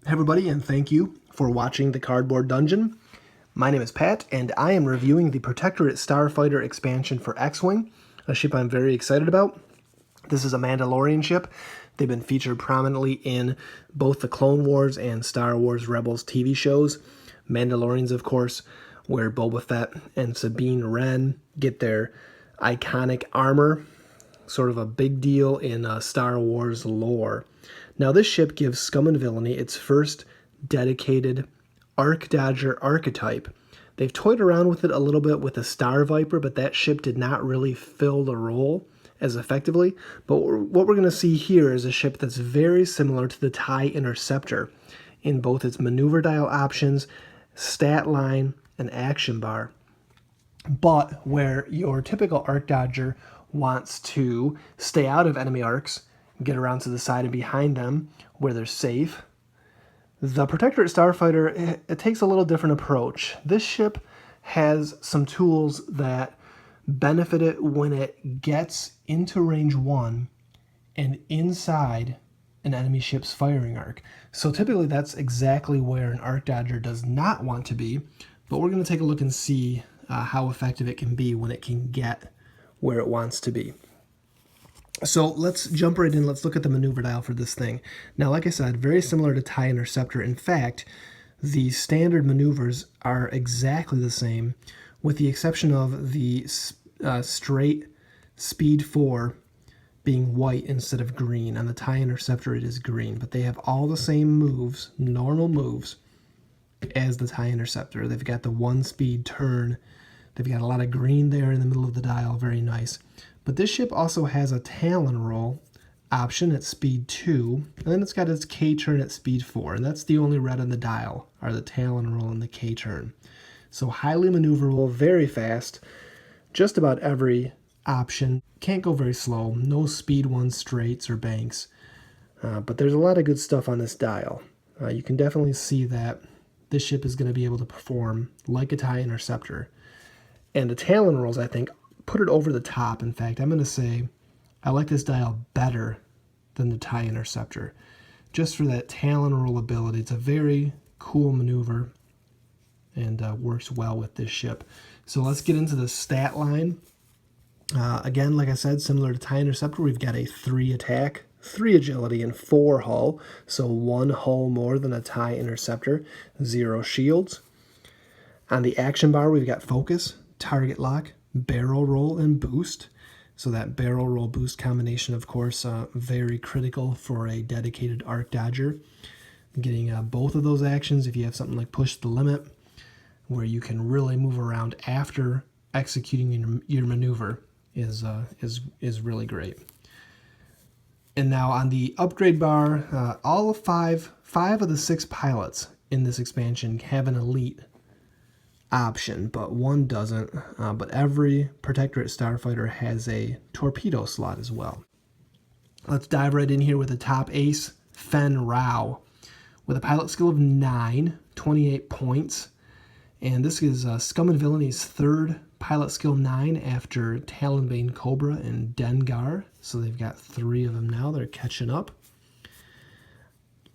Hey everybody, and thank you for watching the Cardboard Dungeon. My name is Pat, and I am reviewing the Protectorate Starfighter expansion for X-Wing, a ship I'm very excited about. This is a Mandalorian ship. They've been featured prominently in both the Clone Wars and Star Wars Rebels TV shows. Mandalorians, of course, where Boba Fett and Sabine Wren get their iconic armor, sort of a big deal in Star Wars lore. Now, this ship gives Scum and Villainy its first dedicated Arc Dodger archetype. They've toyed around with it a little bit with the Star Viper, but that ship did not really fill the role as effectively. But what we're going to see here is a ship that's very similar to the TIE Interceptor in both its maneuver dial options, stat line, and action bar. But where your typical Arc Dodger wants to stay out of enemy arcs, get around to the side and behind them where they're safe, the Protectorate Starfighter, it takes a little different approach. This ship has some tools that benefit it when it gets into range 1 and inside an enemy ship's firing arc. So typically that's exactly where an Arc Dodger does not want to be, but we're going to take a look and see how effective it can be when it can get where it wants to be. So let's jump right in. Let's look at the maneuver dial for this thing. Now, like I said, very similar to TIE Interceptor. In fact, the standard maneuvers are exactly the same, with the exception of the straight speed 4 being white instead of green. On the TIE Interceptor, it is green, but they have all the same moves, normal moves, as the TIE Interceptor. They've got the 1-speed turn. They've got a lot of green there in the middle of the dial, very nice. But this ship also has a Talon roll option at speed 2, and then it's got its K-turn at speed 4, and that's the only red on the dial, are the Talon roll and the K-turn. So highly maneuverable, very fast, just about every option. Can't go very slow, no speed 1 straights or banks, but there's a lot of good stuff on this dial. You can definitely see that this ship is going to be able to perform like a TIE Interceptor. And the Talon rolls, I think, put it over the top. In fact, I'm going to say I like this dial better than the TIE Interceptor, just for that Talon roll ability. It's a very cool maneuver and works well with this ship. So let's get into the stat line. Again, like I said, similar to TIE Interceptor, we've got a 3 attack, 3 agility, and 4 hull. So 1 hull more than a TIE Interceptor, 0 shields. On the action bar, we've got focus, target lock, barrel roll, and boost. So that barrel roll boost combination, of course, very critical for a dedicated Arc Dodger. Getting both of those actions, if you have something like push the limit, where you can really move around after executing your maneuver, is really great. And now on the upgrade bar, all of five of the 6 pilots in this expansion have an elite option, but 1 doesn't. But every Protectorate Starfighter has a torpedo slot as well. Let's dive right in here with the top ace, Fen Rao, with a pilot skill of 9, 28 points. And this is Scum and Villainy 3rd pilot skill 9 after Talonbane Cobra and Dengar. So they've got 3 of them now. They're catching up.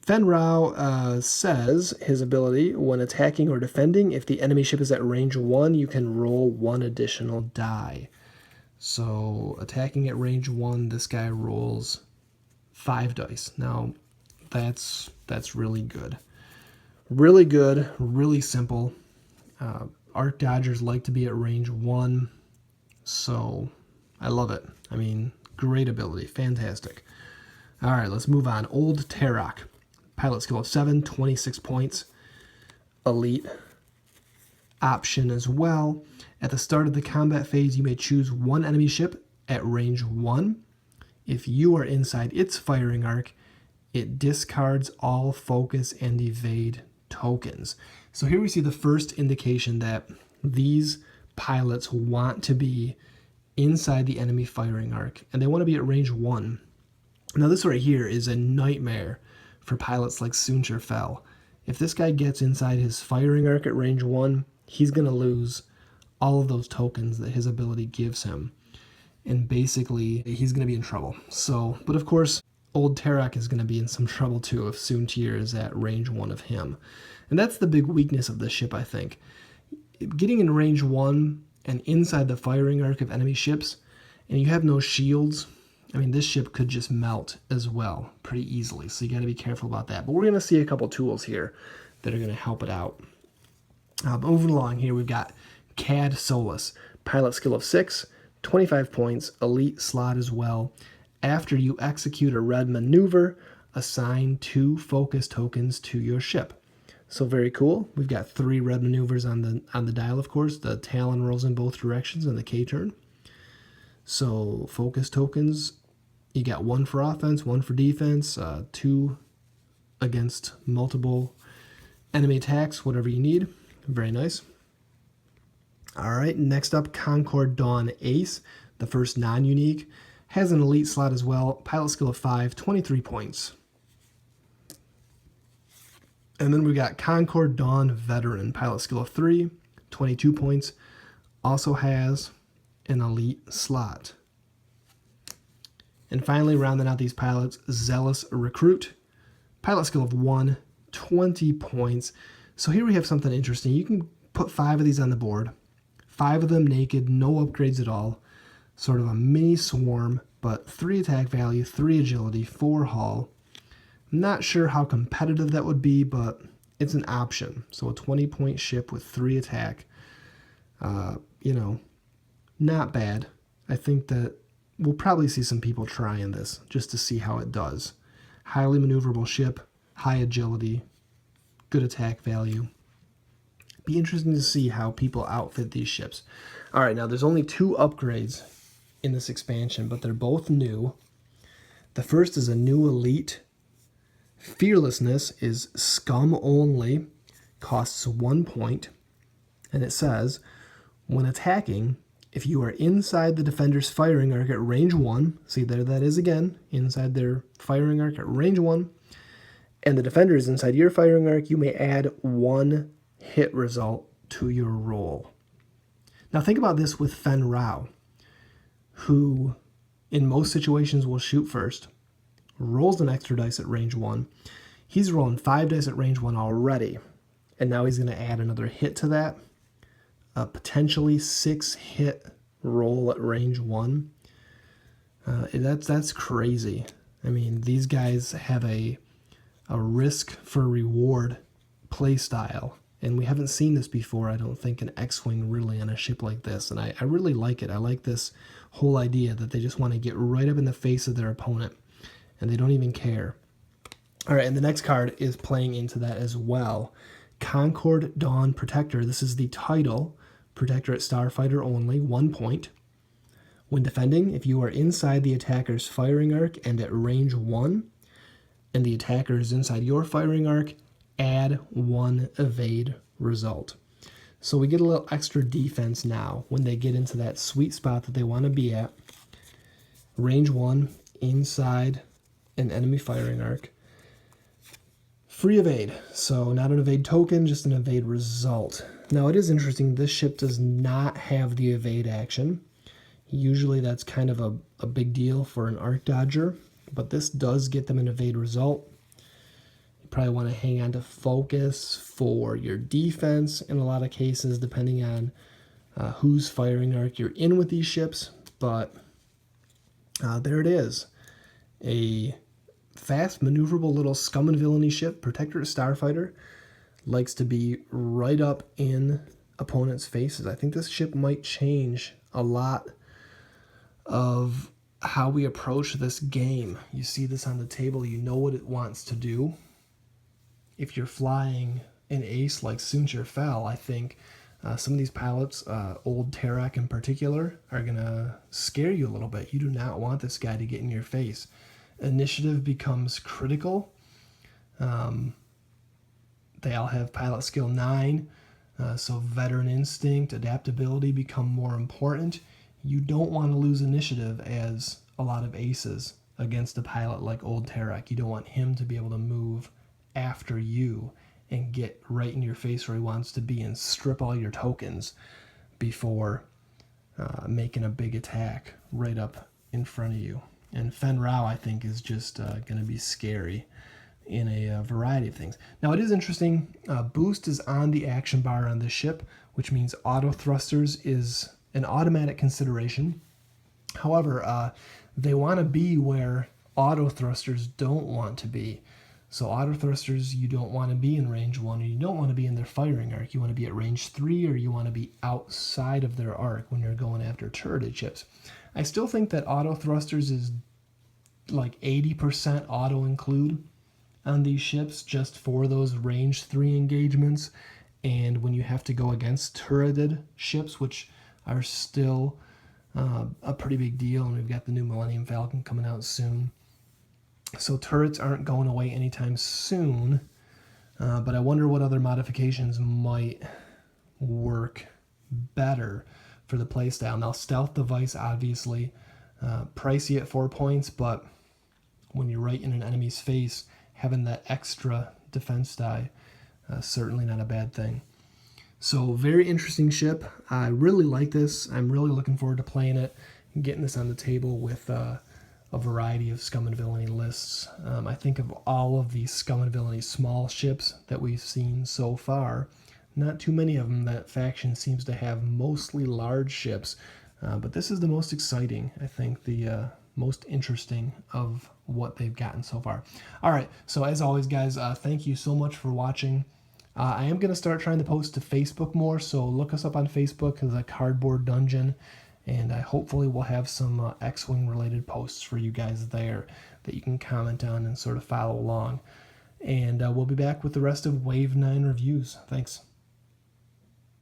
Fen Rao says his ability, when attacking or defending, if the enemy ship is at range 1, you can roll 1 additional die. So attacking at range 1, this guy rolls 5 dice. Now, that's really good. Really good, really simple. Arc Dodgers like to be at range 1, so I love it. I mean, great ability, fantastic. All right, let's move on. Old Tarok. Pilot skill of 7, 26 points. Elite option as well. At the start of the combat phase, you may choose 1 enemy ship at range 1. If you are inside its firing arc, it discards all focus and evade tokens. So here we see the first indication that these pilots want to be inside the enemy firing arc, and they want to be at range 1. Now this right here is a nightmare for pilots like Soontir Fel. If this guy gets inside his firing arc at range 1, he's going to lose all of those tokens that his ability gives him. And basically, he's going to be in trouble. So, but of course, Old Tarak is going to be in some trouble too if Soontir is at range 1 of him. And that's the big weakness of this ship, I think. Getting in range 1 and inside the firing arc of enemy ships, and you have no shields, I mean, this ship could just melt as well pretty easily, so you got to be careful about that. But we're going to see a couple tools here that are going to help it out. Moving along here, we've got Cad Solus, pilot skill of 6, 25 points, elite slot as well. After you execute a red maneuver, assign 2 focus tokens to your ship. So very cool. We've got 3 red maneuvers on the dial, of course. The Talon rolls in both directions and the K-turn. So focus tokens, you got 1 for offense, 1 for defense, 2 against multiple enemy attacks, whatever you need. Very nice. All right, next up, Concord Dawn Ace, the first non-unique. Has an elite slot as well. Pilot skill of 5, 23 points. And then we got Concord Dawn Veteran, pilot skill of 3, 22 points. Also has an elite slot. And finally, rounding out these pilots, Zealous Recruit, pilot skill of 1, 20 points. So here we have something interesting. You can put 5 of these on the board. 5 of them naked, no upgrades at all. Sort of a mini swarm, but 3 attack value, 3 agility, 4 hull. Not sure how competitive that would be, but it's an option. So a 20-point ship with 3 attack, not bad. I think that we'll probably see some people trying this just to see how it does. Highly maneuverable ship, high agility, good attack value. Be interesting to see how people outfit these ships. All right, now there's only 2 upgrades in this expansion, but they're both new. The first is a new elite. Fearlessness is scum only, costs 1 point, and it says, when attacking, if you are inside the defender's firing arc at range 1, see there that is again, inside their firing arc at range 1, and the defender is inside your firing arc, you may add 1 hit result to your roll. Now think about this with Fen Rao, who in most situations will shoot first, rolls an extra dice at range 1. He's rolling 5 dice at range 1 already, and now he's going to add another hit to that. A potentially 6 hit roll at range 1. That's crazy. I mean, these guys have a risk for reward play style, and we haven't seen this before, I don't think, in X-Wing really on a ship like this, and I really like it. I like this whole idea that they just want to get right up in the face of their opponent, and they don't even care. All right, and the next card is playing into that as well. Concord Dawn Protector. This is the title, Protectorate Starfighter only, 1 point. When defending, if you are inside the attacker's firing arc and at range 1, and the attacker is inside your firing arc, add 1 evade result. So we get a little extra defense now when they get into that sweet spot that they want to be at. Range 1, inside an enemy firing arc. Free evade, so not an evade token, just an evade result. Now it is interesting, this ship does not have the evade action. Usually that's kind of a big deal for an arc dodger, but this does get them an evade result. You probably want to hang on to focus for your defense in a lot of cases, depending on whose firing arc you're in with these ships, but there it is. A fast, maneuverable little scum and villainy ship, Protectorate Starfighter, likes to be right up in opponents' faces. I think this ship might change a lot of how we approach this game. You see this on the table, you know what it wants to do. If you're flying an ace like Soontir Fel, I think some of these pilots, Old Tarak in particular, are going to scare you a little bit. You do not want this guy to get in your face. Initiative becomes critical. They all have pilot skill 9, so veteran instinct, adaptability become more important. You don't want to lose initiative as a lot of aces against a pilot like Old Tarak. You don't want him to be able to move after you and get right in your face where he wants to be and strip all your tokens before making a big attack right up in front of you. And Fen Rao, I think, is just going to be scary in a variety of things. Now, it is interesting. Boost is on the action bar on this ship, which means auto thrusters is an automatic consideration. However, they want to be where auto thrusters don't want to be. So auto thrusters, you don't want to be in range 1, or you don't want to be in their firing arc. You want to be at range 3, or you want to be outside of their arc when you're going after turreted ships. I still think that auto thrusters is like 80% auto include on these ships just for those range 3 engagements, and when you have to go against turreted ships, which are still a pretty big deal, and we've got the new Millennium Falcon coming out soon. So turrets aren't going away anytime soon, but I wonder what other modifications might work better for the playstyle. Now, stealth device, obviously, pricey at 4 points, but when you're right in an enemy's face, having that extra defense die, certainly not a bad thing. So, very interesting ship. I really like this. I'm really looking forward to playing it and getting this on the table with a variety of Scum and Villainy lists. I think of all of the Scum and Villainy small ships that we've seen so far, not too many of them. That faction seems to have mostly large ships, but this is the most exciting, I think, the most interesting of what they've gotten so far. All right, so as always, guys, thank you so much for watching. I am going to start trying to post to Facebook more, so look us up on Facebook as a Cardboard Dungeon, and I hopefully will have some X-Wing related posts for you guys there that you can comment on and sort of follow along. And we'll be back with the rest of Wave 9 reviews. Thanks.